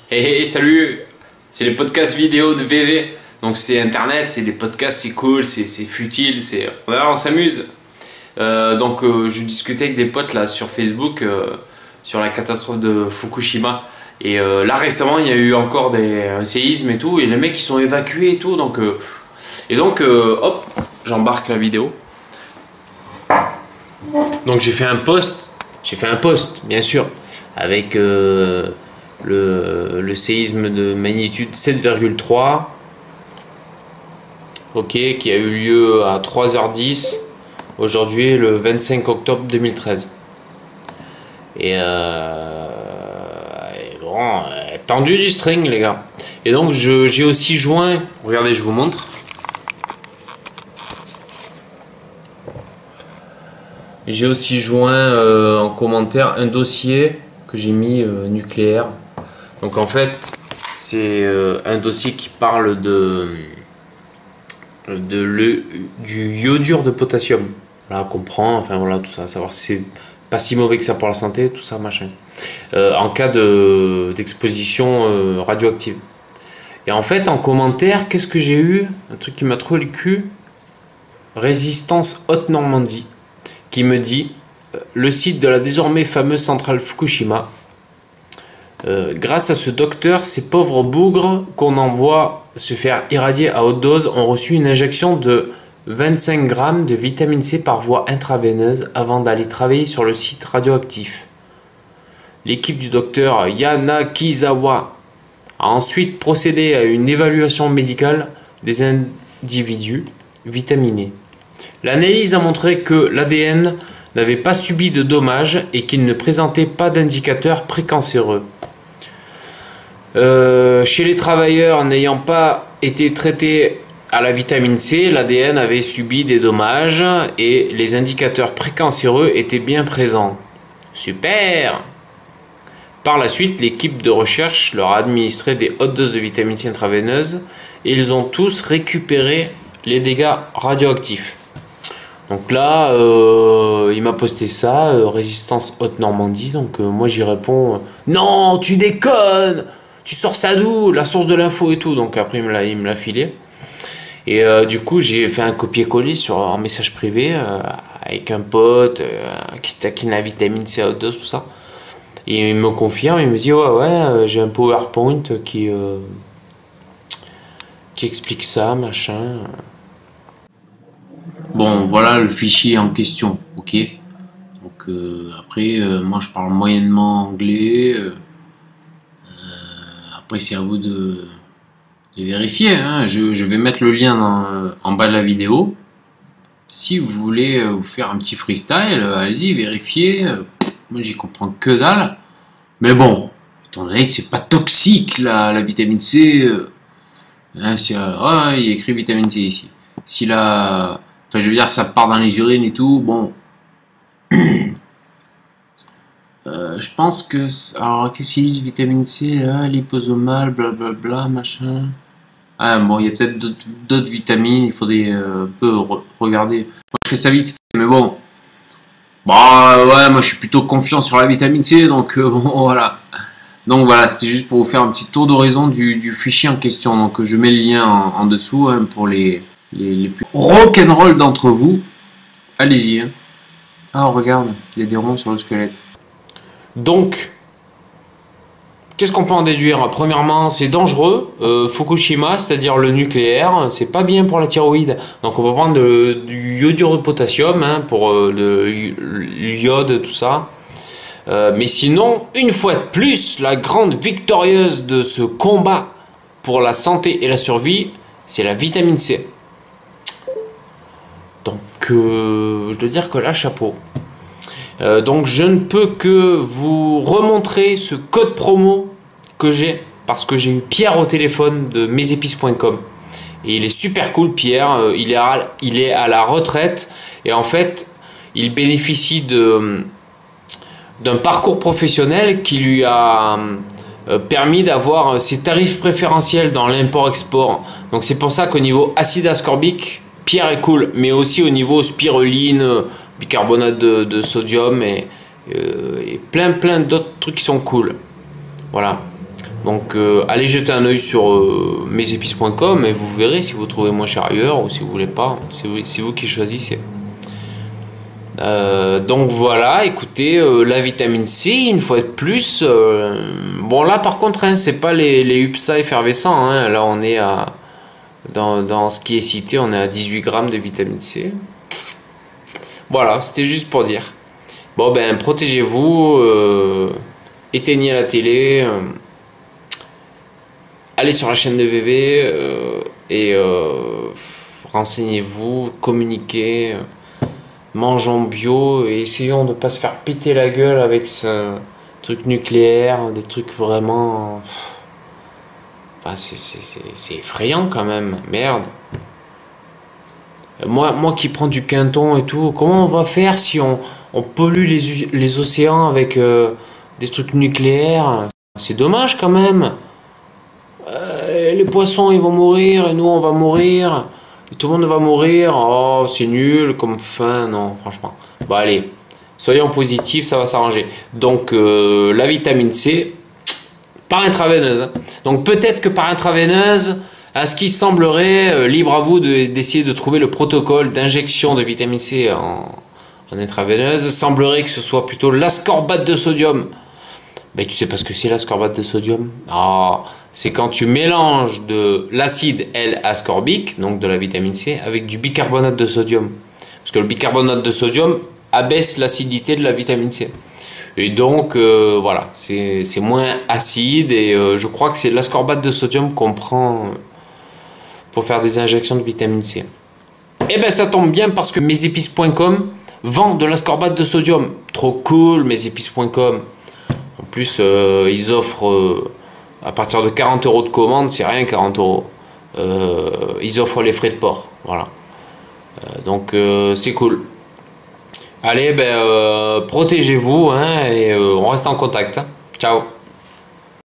Hey, salut, c'est les podcasts vidéo de VV. Donc c'est internet, c'est des podcasts, c'est cool, c'est futile, voilà, on s'amuse. Je discutais avec des potes là sur Facebook sur la catastrophe de Fukushima. Et là récemment il y a eu encore un séisme et tout, et les mecs ils sont évacués et tout. Hop, j'embarque la vidéo. Donc j'ai fait un post bien sûr, avec le séisme de magnitude 7,3, ok, qui a eu lieu à 3h10 aujourd'hui, le 25 octobre 2013. Et bon, tendu du string les gars. Et donc j'ai aussi joint, regardez, je vous montre. J'ai aussi joint en commentaire un dossier que j'ai mis nucléaire. Donc en fait, c'est un dossier qui parle du iodure de potassium. Voilà, qu'on prend, enfin voilà, tout ça, savoir si c'est pas si mauvais que ça pour la santé, tout ça, machin. En cas d'exposition radioactive. Et en fait, en commentaire, qu'est-ce que j'ai eu? Un truc qui m'a trouvé le cul. Résistance Haute-Normandie, qui me dit le site de la désormais fameuse centrale Fukushima. Grâce à ce docteur, ces pauvres bougres qu'on envoie se faire irradier à haute dose ont reçu une injection de 25 grammes de vitamine C par voie intraveineuse avant d'aller travailler sur le site radioactif. L'équipe du docteur Yanakizawa a ensuite procédé à une évaluation médicale des individus vitaminés. L'analyse a montré que l'ADN n'avait pas subi de dommages et qu'il ne présentait pas d'indicateurs précancéreux. Chez les travailleurs n'ayant pas été traités à la vitamine C, l'ADN avait subi des dommages et les indicateurs précancéreux étaient bien présents. Super! Par la suite, l'équipe de recherche leur a administré des hautes doses de vitamine C intraveineuse et ils ont tous récupéré les dégâts radioactifs. Donc là, il m'a posté ça, Résistance Haute-Normandie. Donc moi j'y réponds non, tu déconnes, tu sors ça d'où, la source de l'info et tout. Donc après il me l'a filé. Et du coup j'ai fait un copier-coller en message privé avec un pote qui taquine la vitamine C à haute dose, tout ça. Et il me confirme, il me dit ouais, j'ai un PowerPoint qui explique ça, machin. Bon, voilà le fichier en question, ok. Donc après, moi je parle moyennement anglais. Après c'est à vous de vérifier, hein. Je vais mettre le lien en bas de la vidéo. Si vous voulez vous faire un petit freestyle, allez-y, vérifiez. Moi j'y comprends que dalle. Mais bon, étant donné que c'est pas toxique la vitamine C, hein, il y a écrit vitamine C ici. Si la... Enfin, je veux dire, ça part dans les urines et tout, bon. Je pense que... Alors, qu'est-ce qu'il dit, vitamine C, là, liposomale, blablabla, machin... Ah, bon, il y a peut-être d'autres vitamines, il faudrait un peu regarder. Moi, je fais ça vite fait, mais bon. Bah, ouais, moi, je suis plutôt confiant sur la vitamine C, donc bon, voilà. Donc voilà, c'était juste pour vous faire un petit tour d'horizon du fichier en question. Donc, je mets le lien en dessous, hein, pour les plus rock'n'roll d'entre vous. Allez-y, hein. Ah, regarde, il y a des ronds sur le squelette. Donc, qu'est-ce qu'on peut en déduire? Premièrement, c'est dangereux. Fukushima, c'est-à-dire le nucléaire, c'est pas bien pour la thyroïde. Donc on peut prendre du iodure de potassium, hein, pour l'iode, tout ça. Mais sinon, une fois de plus, la grande victorieuse de ce combat pour la santé et la survie, c'est la vitamine C. Donc, je dois dire que là, chapeau. Donc, je ne peux que vous remontrer ce code promo que j'ai, parce que j'ai eu Pierre au téléphone de mesépices.com. Et il est super cool, Pierre. Il est à la retraite. Et en fait, il bénéficie d'un parcours professionnel qui lui a permis d'avoir ses tarifs préférentiels dans l'import-export. Donc, c'est pour ça qu'au niveau acide ascorbique, Pierre est cool, mais aussi au niveau spiruline, bicarbonate de sodium et plein d'autres trucs qui sont cool. Voilà. Donc allez jeter un oeil sur mesépices.com et vous verrez si vous trouvez moins cher ailleurs ou si vous voulez pas. C'est vous qui choisissez. Donc voilà, écoutez, la vitamine C, une fois de plus. Bon là par contre, hein, c'est pas les UPSA effervescents. Hein, là on est à dans ce qui est cité, on est à 18 grammes de vitamine C. Voilà, c'était juste pour dire. Bon ben protégez-vous, éteignez la télé, allez sur la chaîne de VV et renseignez-vous, communiquez. Mangeons bio et essayons de ne pas se faire péter la gueule avec ce truc nucléaire, des trucs vraiment... Enfin, c'est effrayant quand même, merde. Moi qui prends du Quinton et tout, comment on va faire si on pollue les océans avec des trucs nucléaires? C'est dommage quand même. Les poissons ils vont mourir et nous on va mourir. Tout le monde va mourir, oh c'est nul comme fin, non franchement. Bon allez, soyons positifs, ça va s'arranger. Donc la vitamine C, par intraveineuse. Donc peut-être que par intraveineuse, à ce qui semblerait, libre à vous d'essayer de trouver le protocole d'injection de vitamine C en intraveineuse, semblerait que ce soit plutôt l'ascorbate de sodium. Mais tu sais pas ce que c'est l'ascorbate de sodium? Ah, c'est quand tu mélanges de l'acide L-ascorbique, donc de la vitamine C, avec du bicarbonate de sodium. Parce que le bicarbonate de sodium abaisse l'acidité de la vitamine C. Et donc, voilà, c'est moins acide et je crois que c'est l'ascorbate de sodium qu'on prend pour faire des injections de vitamine C. Et ben ça tombe bien parce que mesépices.com vend de l'ascorbate de sodium. Trop cool, mesépices.com. En plus, ils offrent à partir de 40 € de commande, c'est rien 40 €. Ils offrent les frais de port. Voilà. Donc c'est cool. Allez, ben, protégez-vous hein, et on reste en contact. Hein. Ciao.